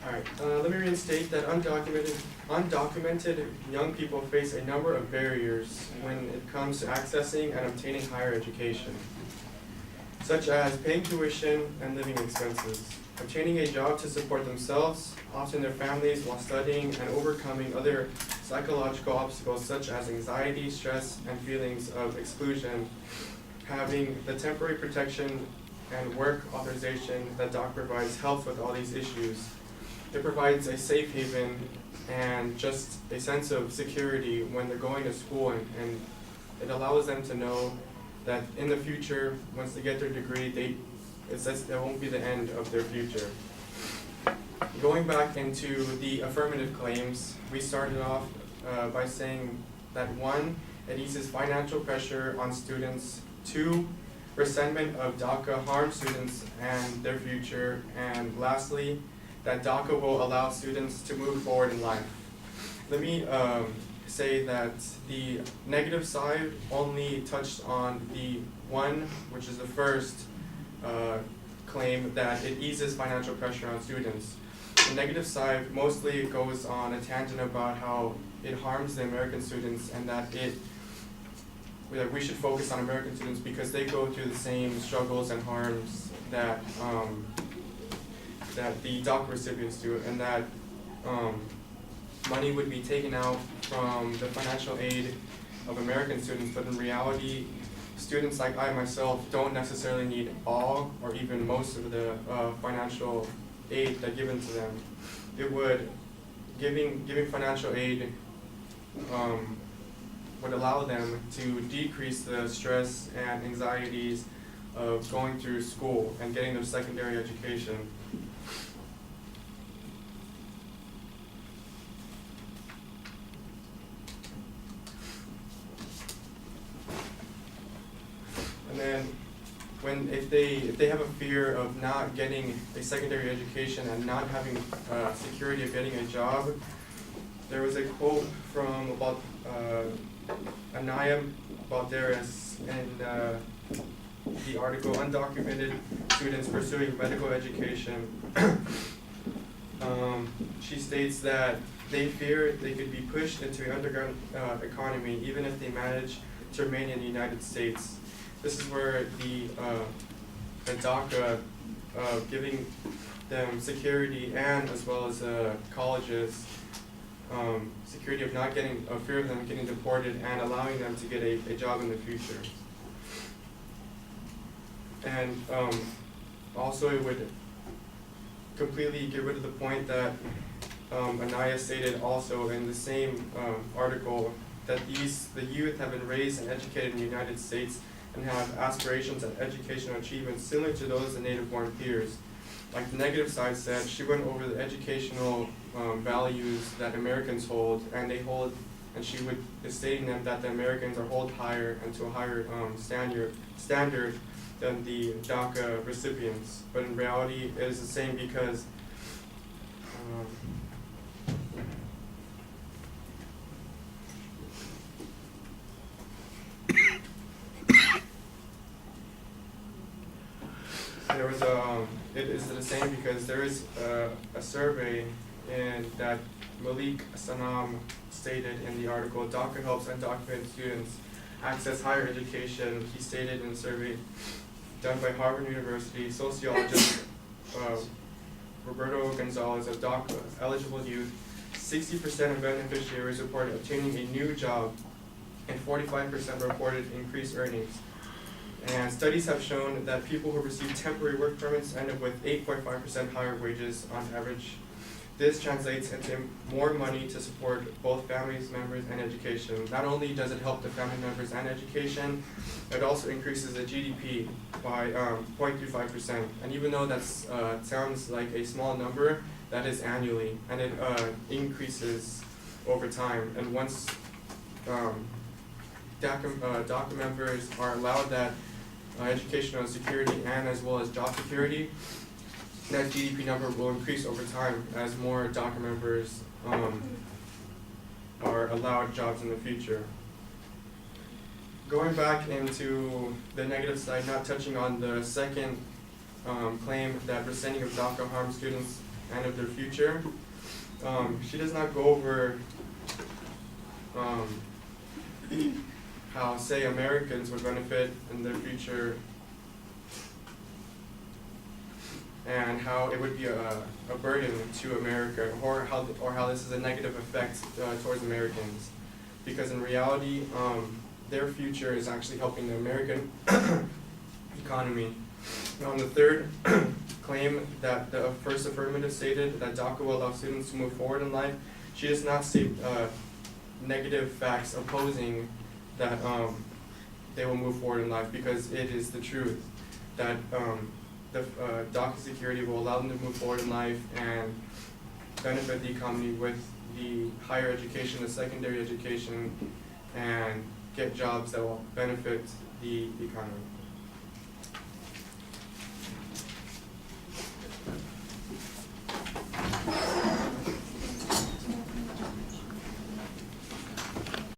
Alright, let me reinstate that undocumented young people face a number of barriers when it comes to accessing and obtaining higher education, such as paying tuition and living expenses, obtaining a job to support themselves, often their families, while studying, and overcoming other psychological obstacles such as anxiety, stress, and feelings of exclusion, having the temporary protection and work authorization that DOC provides helps with all these issues. It provides a safe haven and just a sense of security when they're going to school, and it allows them to know that in the future, once they get their degree, that won't be the end of their future. Going back into the affirmative claims, we started off by saying that 1, it eases financial pressure on students. 2, resentment of DACA harms students and their future. And lastly, that DACA will allow students to move forward in life. Let me say that the negative side only touched on the 1, which is the first claim, that it eases financial pressure on students. The negative side mostly goes on a tangent about how it harms the American students, and that we should focus on American students because they go through the same struggles and harms that that the DACA recipients do, and that money would be taken out from the financial aid of American students, but in reality, students like I myself don't necessarily need all or even most of the financial aid that's given to them. It would, giving financial aid would allow them to decrease the stress and anxieties of going through school and getting their secondary education. And then, if they have a fear of not getting a secondary education and not having security of getting a job, there was a quote from about Anaya Balderas in the article "Undocumented Students Pursuing Medical Education." She states that they fear they could be pushed into an underground economy even if they manage to remain in the United States. This is where the DACA giving them security, and as well as colleges, security of not getting, a fear of them getting deported, and allowing them to get a job in the future. And also it would completely get rid of the point that Anaya stated also in the same article, that the youth have been raised and educated in the United States and have aspirations and educational achievements similar to those of native-born peers. Like the negative side said, she went over the educational values that Americans hold, and she is stating them that the Americans are held higher and to a higher standard than the DACA recipients. But in reality, it is the same because it is the same because there is a survey that Malik Sanam stated in the article, DACA helps undocumented students access higher education. He stated in a survey done by Harvard University, sociologist Roberto Gonzalez of DACA eligible youth, 60% of beneficiaries reported obtaining a new job, and 45% reported increased earnings. And studies have shown that people who receive temporary work permits end up with 8.5% higher wages on average. This translates into more money to support both families, members, and education. Not only does it help the family members and education, it also increases the GDP by 0.35%. And even though that sounds like a small number, that is annually, and it increases over time. And once DACA members are allowed that educational security and as well as job security, that GDP number will increase over time as more DACA members are allowed jobs in the future. Going back into the negative side, not touching on the second claim that rescinding of DACA harms students and of their future. She does not go over how, say, Americans would benefit in their future, and how it would be a burden to America, or how this is a negative effect towards Americans. Because in reality, their future is actually helping the American economy. On the third claim that the first affirmative stated that DACA will allow students to move forward in life, she does not state negative facts opposing that they will move forward in life, because it is the truth that the DACA security will allow them to move forward in life and benefit the economy with the higher education, the secondary education, and get jobs that will benefit the economy.